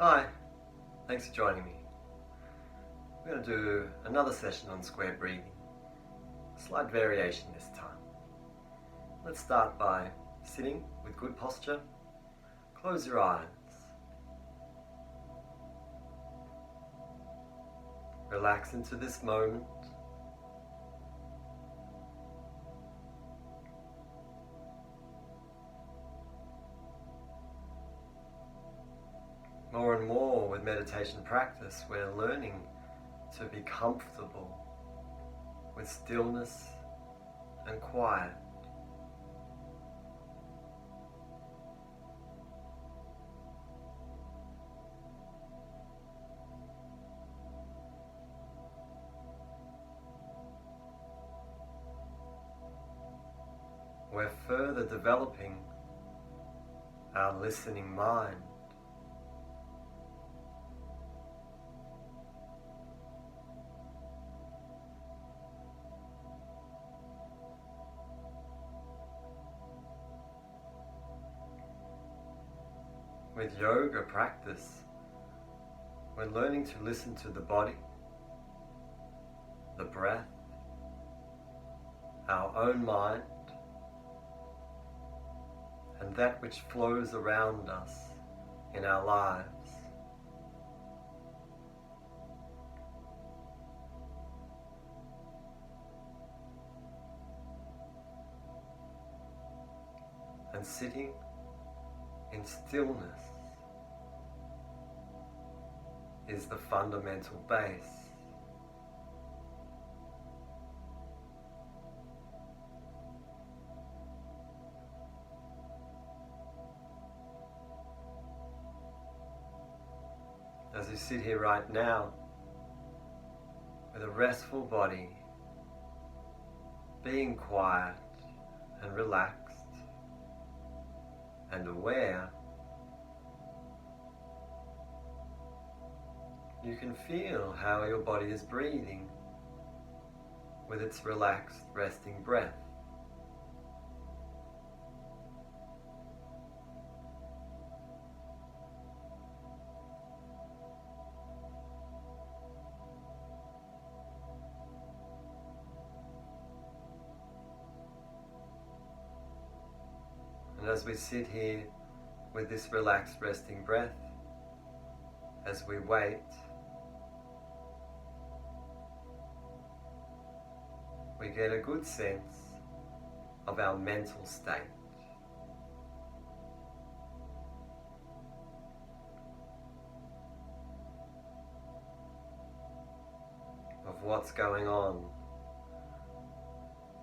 Hi, thanks for joining me. We're going to do another session on square breathing. Slight variation this time. Let's start by sitting with good posture. Close your eyes. Relax into this moment. More and more with meditation practice, we're learning to be comfortable with stillness and quiet. We're further developing our listening mind. With yoga practice, we're learning to listen to the body, the breath, our own mind, and that which flows around us in our lives. And sitting in stillness is the fundamental base. As you sit here right now, with a restful body, being quiet and relaxed and aware, you can feel how your body is breathing with its relaxed, resting breath. And as we sit here with this relaxed, resting breath, as we wait, we get a good sense of our mental state. Of what's going on,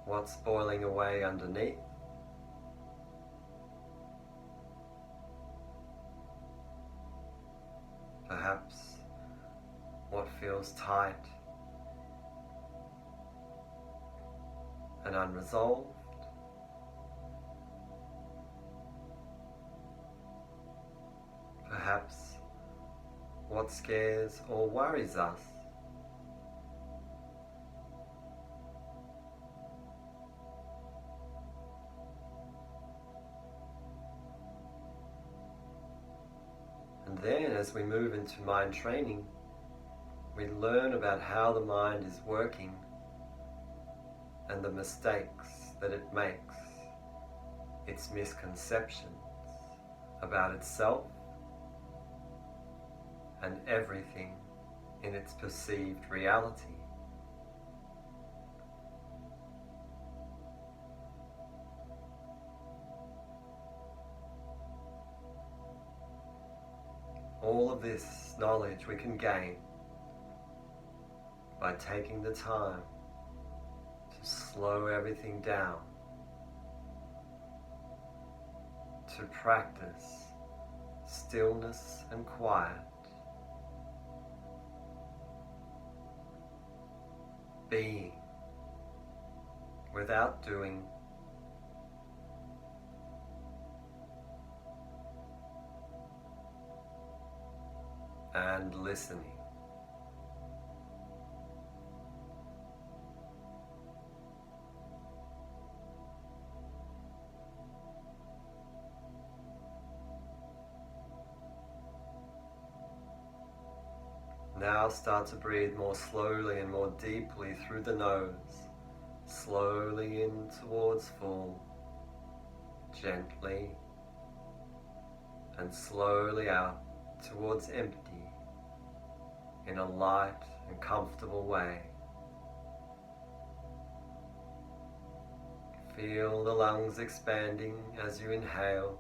what's boiling away underneath, perhaps what feels tight and unresolved, perhaps what scares or worries us. And then as we move into mind training, we learn about how the mind is working and the mistakes that it makes, its misconceptions about itself and everything in its perceived reality. All of this knowledge we can gain by taking the time to slow everything down, to practice stillness and quiet, being without doing, and listening. Now start to breathe more slowly and more deeply through the nose. Slowly in towards full, gently, and slowly out towards empty in a light and comfortable way. Feel the lungs expanding as you inhale,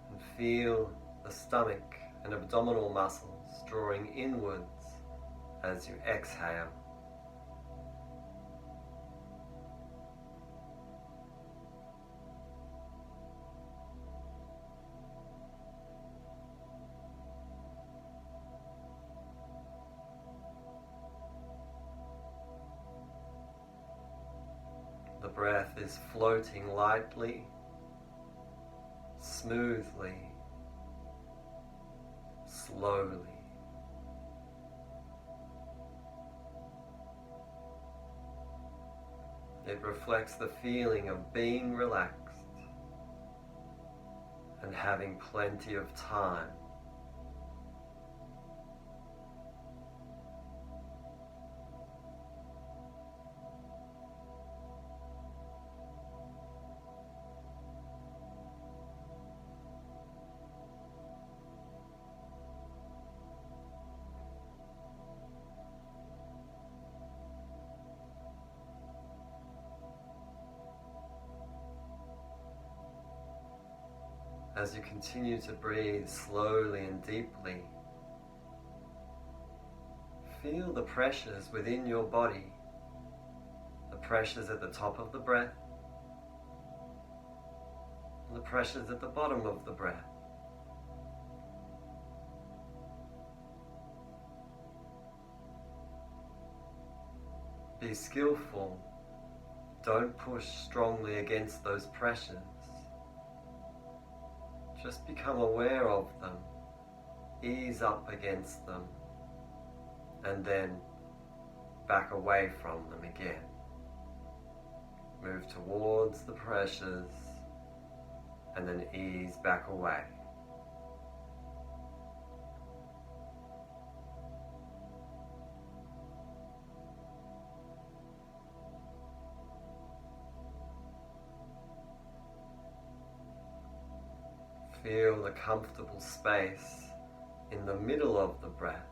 and feel the stomach and abdominal muscles drawing inwards as you exhale. The breath is floating lightly, smoothly, slowly. It reflects the feeling of being relaxed and having plenty of time. As you continue to breathe slowly and deeply, feel the pressures within your body, the pressures at the top of the breath, and the pressures at the bottom of the breath. Be skillful. Don't push strongly against those pressures. Just become aware of them, ease up against them, and then back away from them again. Move towards the pressures, and then ease back away. Feel the comfortable space in the middle of the breath.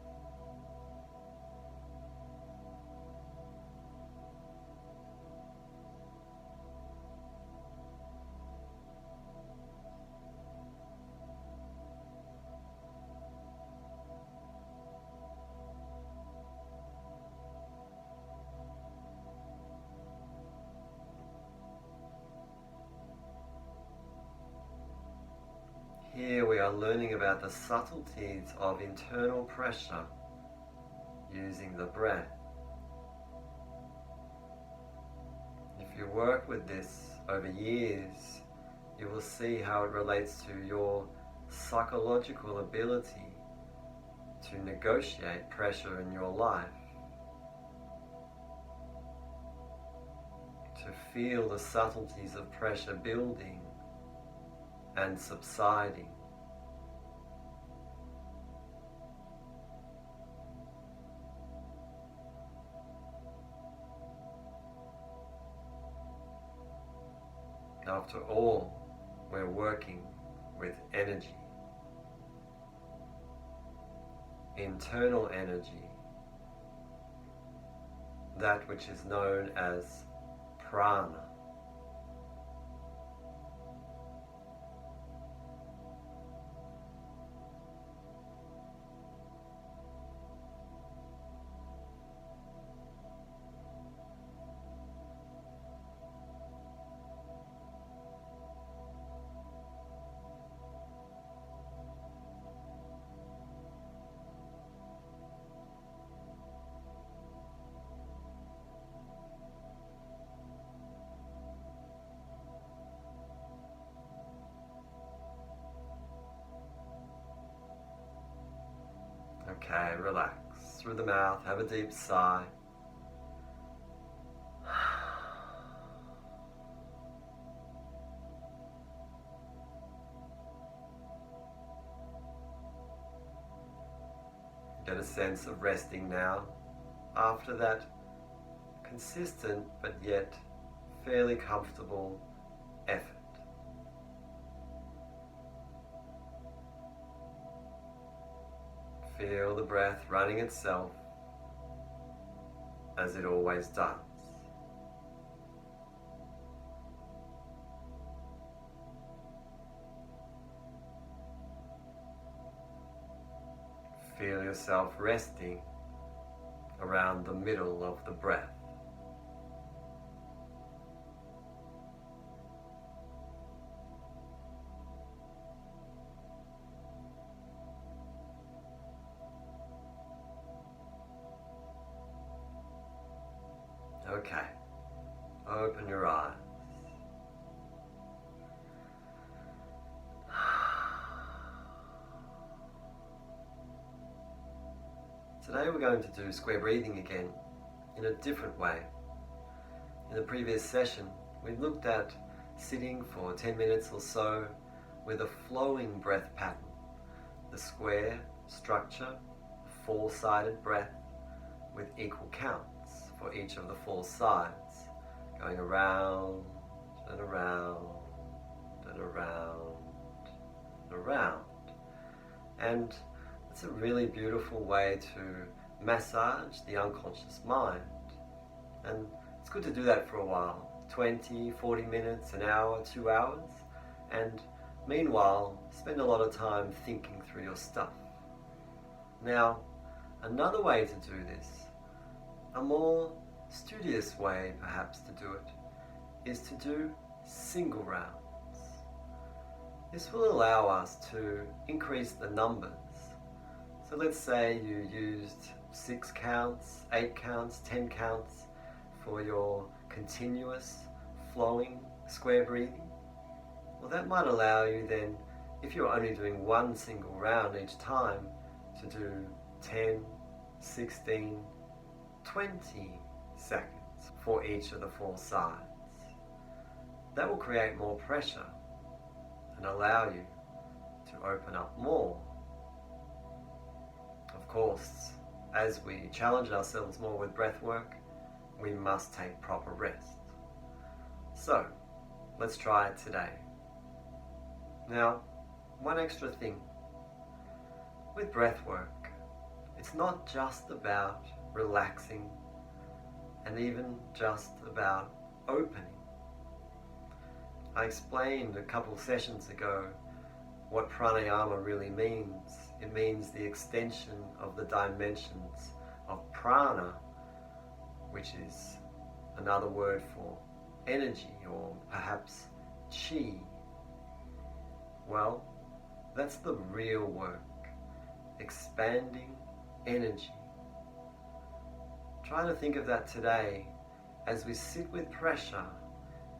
Here we are learning about the subtleties of internal pressure using the breath. If you work with this over years, you will see how it relates to your psychological ability to negotiate pressure in your life, to feel the subtleties of pressure building and subsiding. After all, we're working with energy, internal energy, that which is known as prana. Okay, relax through the mouth, have a deep sigh. Get a sense of resting now after that consistent but yet fairly comfortable effort. Feel the breath running itself as it always does. Feel yourself resting around the middle of the breath. Okay, open your eyes. Today we're going to do square breathing again in a different way. In the previous session, we looked at sitting for 10 minutes or so with a flowing breath pattern. The square structure, four-sided breath with equal counts for each of the four sides, going around and around and around and around. And it's a really beautiful way to massage the unconscious mind. And it's good to do that for a while, 20, 40 minutes, an hour, 2 hours. And meanwhile, spend a lot of time thinking through your stuff. Now, another way to do this, a more studious way perhaps to do it, is to do single rounds. This will allow us to increase the numbers. So let's say you used 6 counts, 8 counts, 10 counts for your continuous flowing square breathing. Well, that might allow you then, if you're only doing one single round each time, to do 10, 16, 20 seconds for each of the four sides. That will create more pressure and allow you to open up more. Of course, as we challenge ourselves more with breath work, we must take proper rest. So, let's try it today. Now, one extra thing. With breath work, it's not just about relaxing and even just about opening. I explained a couple sessions ago what pranayama really means. It means the extension of the dimensions of prana, which is another word for energy or perhaps chi. Well, that's the real work, expanding energy. Try to think of that today as we sit with pressure,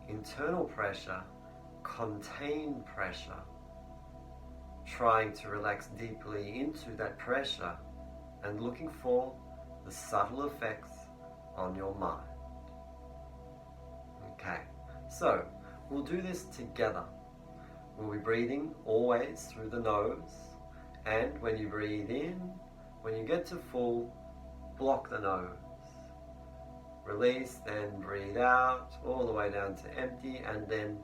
internal pressure, contained pressure, trying to relax deeply into that pressure and looking for the subtle effects on your mind. Okay, so we'll do this together. We'll be breathing always through the nose, and when you breathe in, when you get to full, block the nose. Release, then breathe out all the way down to empty, and then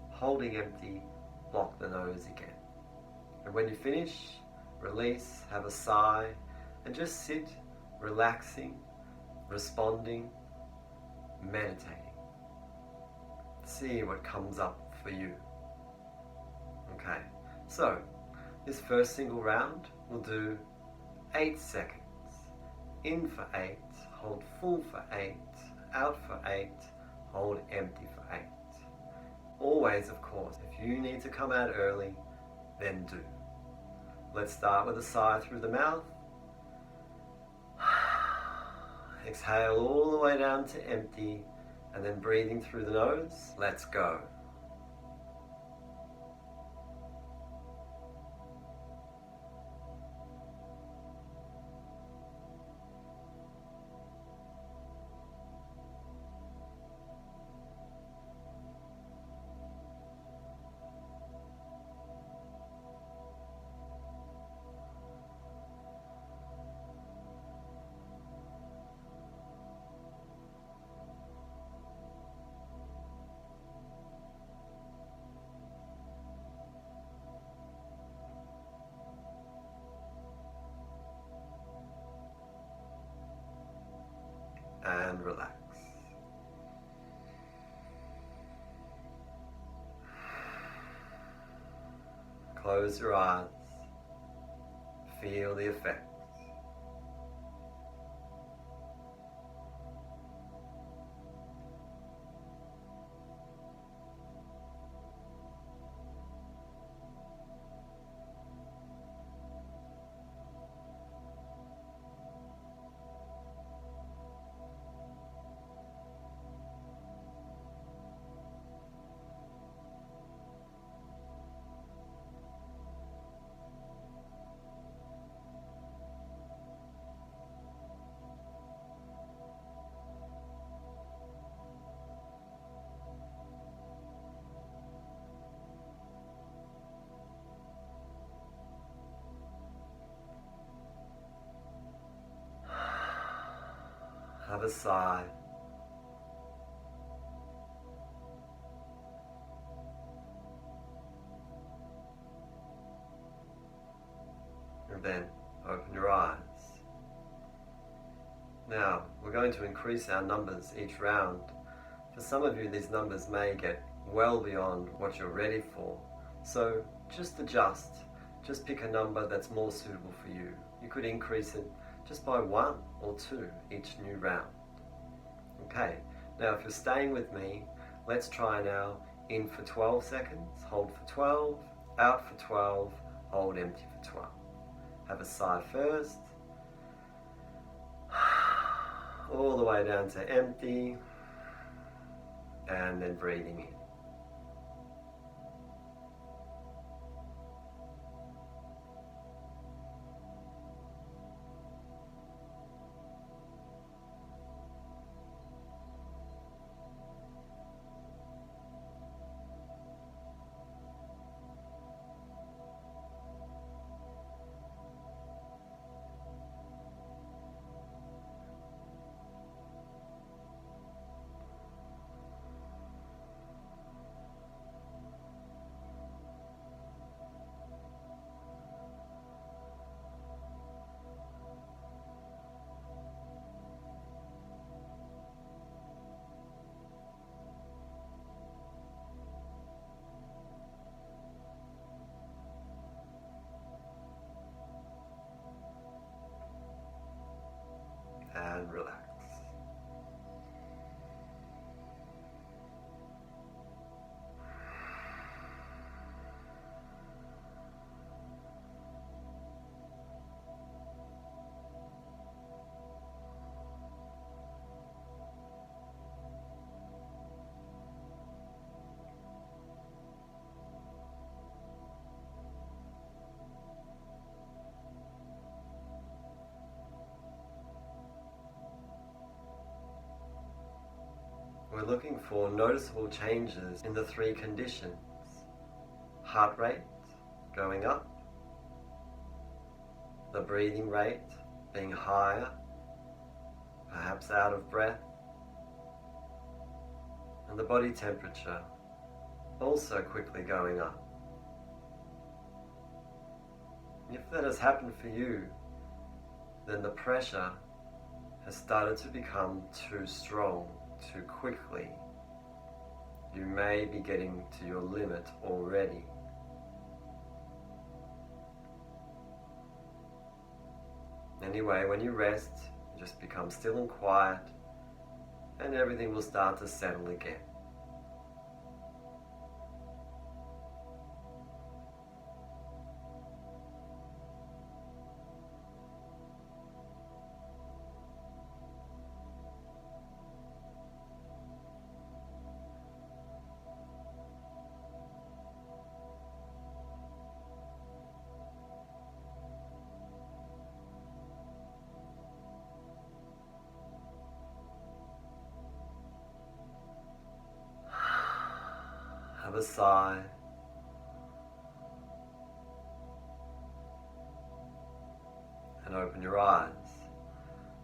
holding empty, block the nose again. And when you finish, release, have a sigh, and just sit, relaxing, responding, meditating. See what comes up for you. Okay, so this first single round we'll do 8 seconds. In for 8, hold full for 8, out for 8, hold empty for 8. Always, of course, if you need to come out early, then do. Let's start with a sigh through the mouth. Exhale all the way down to empty, and then breathing through the nose. Let's go. and relax. Close your eyes. Feel the effects. Have a sigh. And then open your eyes. Now, we're going to increase our numbers each round. For some of you, these numbers may get well beyond what you're ready for. So just adjust. Just pick a number that's more suitable for you. You could increase it just by 1 or 2 each new round. Okay, now if you're staying with me, let's try now. In for 12 seconds, hold for 12, out for 12, hold empty for 12. Have a sigh first, all the way down to empty, and then breathing in. And relax. We're looking for noticeable changes in the 3 conditions. Heart rate going up, the breathing rate being higher, perhaps out of breath, and the body temperature also quickly going up. If that has happened for you, then the pressure has started to become too strong, too quickly. You may be getting to your limit already. Anyway, when you rest, you just become still and quiet, and everything will start to settle again. Have a sigh. And open your eyes.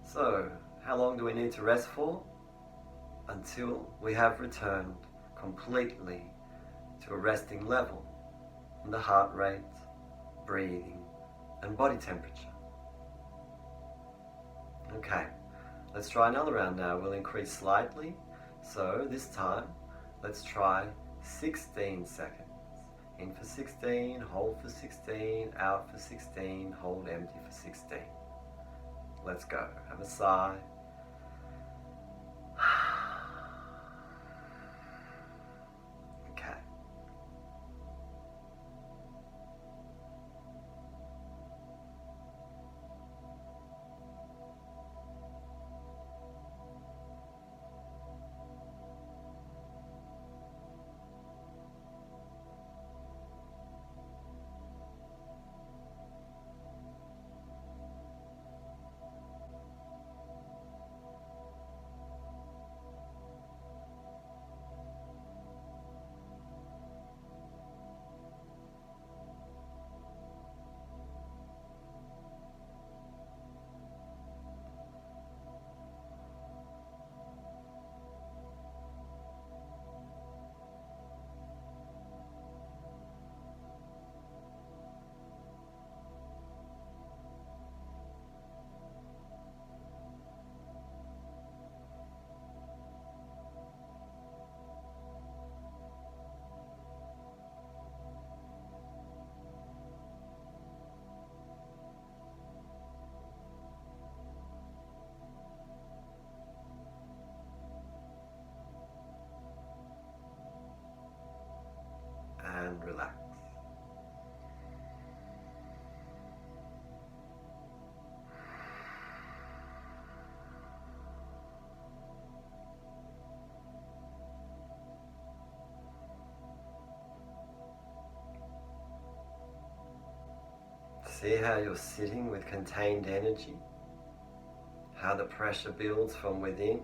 So, how long do we need to rest for? Until we have returned completely to a resting level in the heart rate, breathing, and body temperature. Okay, Let's try another round now. We'll increase slightly. So this time, let's try 16 seconds. In for 16, hold for 16, out for 16, hold empty for 16. Let's go. Have a sigh. Okay. And relax. See how you're sitting with contained energy, how the pressure builds from within.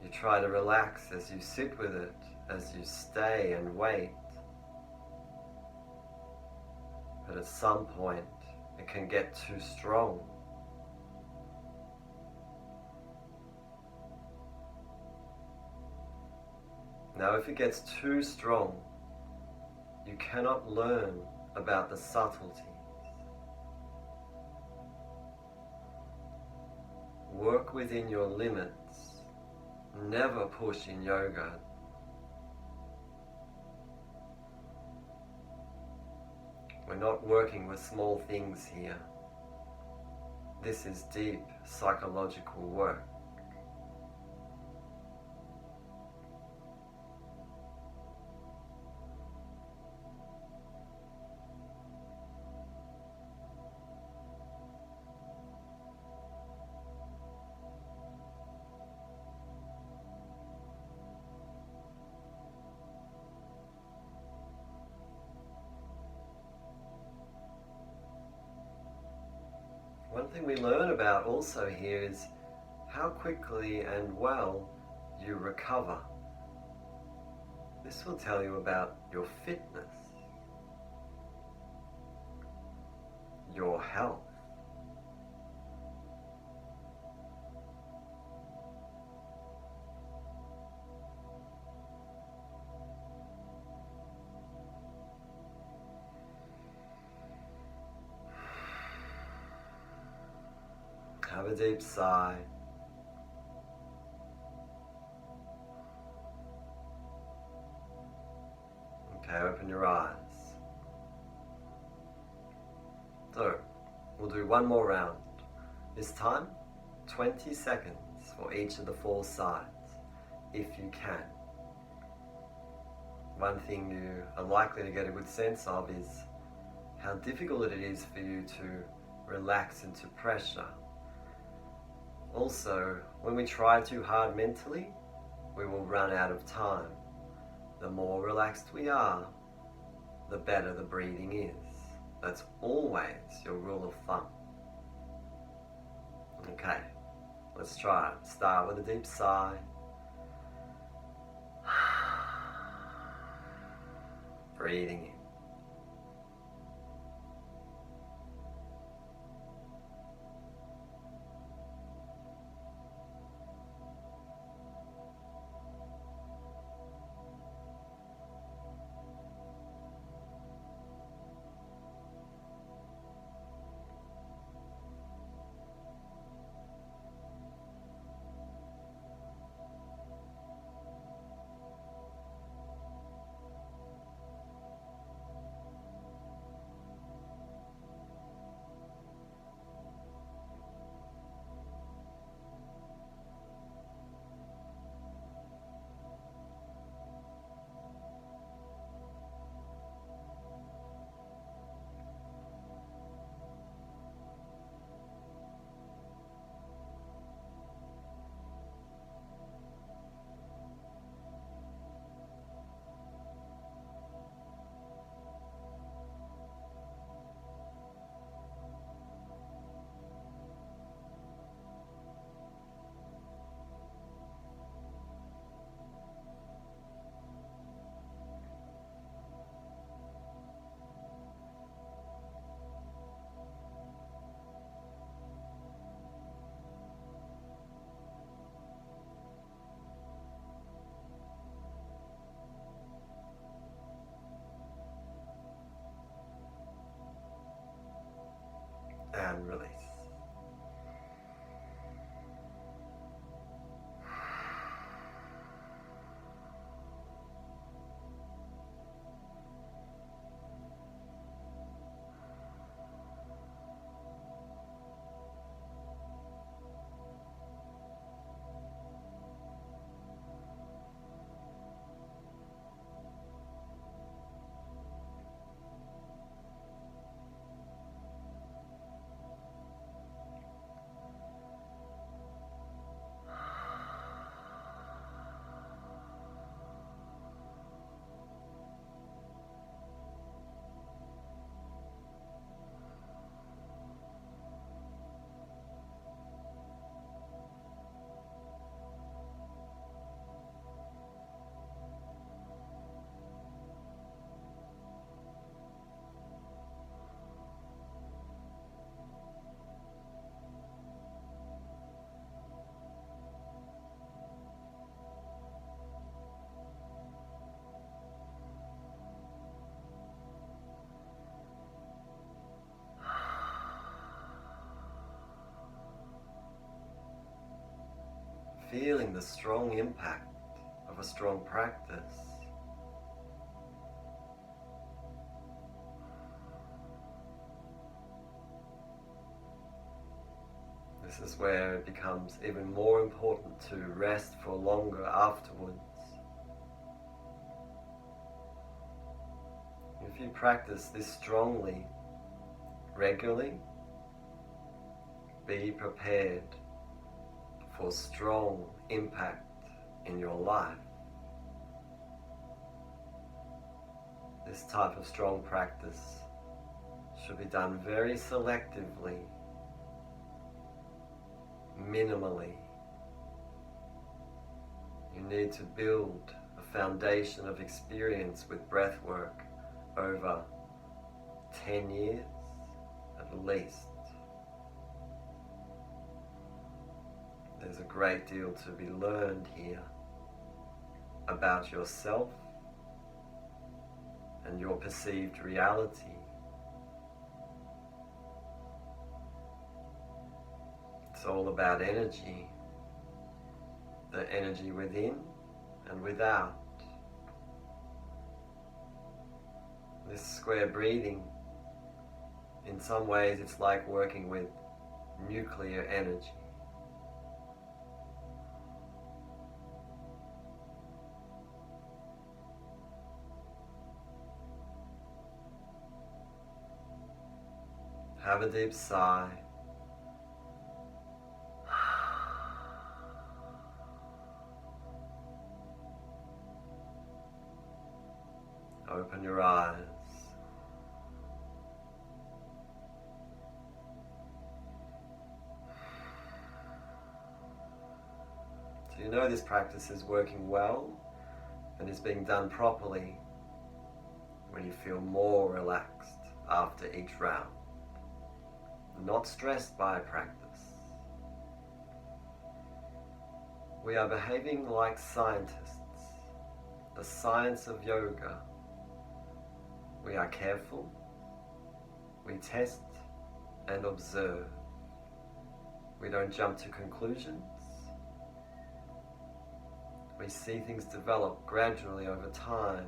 You try to relax as you sit with it, as you stay and wait. But at some point, it can get too strong. Now, if it gets too strong, you cannot learn about the subtleties. Work within your limits. Never push in yoga. We're not working with small things here. This is deep psychological work. One thing we learn about also here is how quickly and well you recover. This will tell you about your fitness, your health. Have a deep sigh. Okay, open your eyes. So, we'll do one more round. This time, 20 seconds for each of the 4 sides, if you can. One thing you are likely to get a good sense of is how difficult it is for you to relax into pressure. Also, when we try too hard mentally, we will run out of time. The more relaxed we are, the better the breathing is. That's always your rule of thumb. Okay, let's try it. Start with a deep sigh. Breathing in. feeling the strong impact of a strong practice, this is where it becomes even more important to rest for longer afterwards. If you practice this strongly, regularly, be prepared for strong impact in your life. This type of strong practice should be done very selectively, minimally. You need to build a foundation of experience with breath work over 10 years at least. There's a great deal to be learned here about yourself and your perceived reality. It's all about energy, the energy within and without. This square breathing, in some ways it's like working with nuclear energy. Have a deep sigh. Open your eyes. So you know this practice is working well and is being done properly when you feel more relaxed after each round, not stressed by practice. We are behaving like scientists, the science of yoga. We are careful, we test and observe. We don't jump to conclusions. We see things develop gradually over time,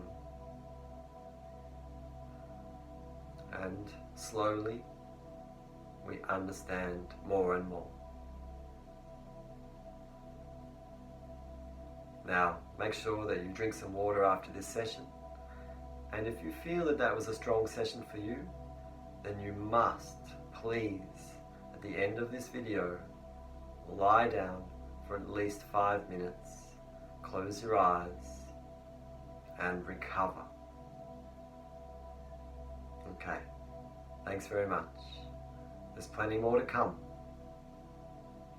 and slowly we understand more and more. Now, make sure that you drink some water after this session, and if you feel that that was a strong session for you, then you must, please, at the end of this video, lie down for at least 5 minutes, close your eyes, and recover. Okay, thanks very much. There's plenty more to come.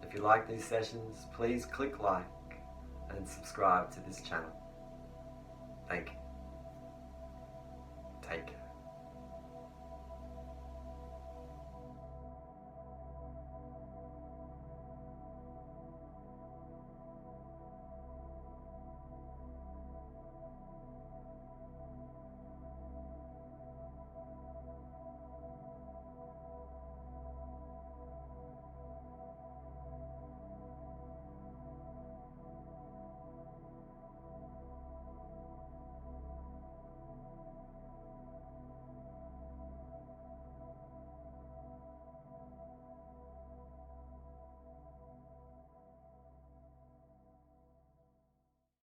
If you like these sessions, please click like and subscribe to this channel. Thank you. Take care.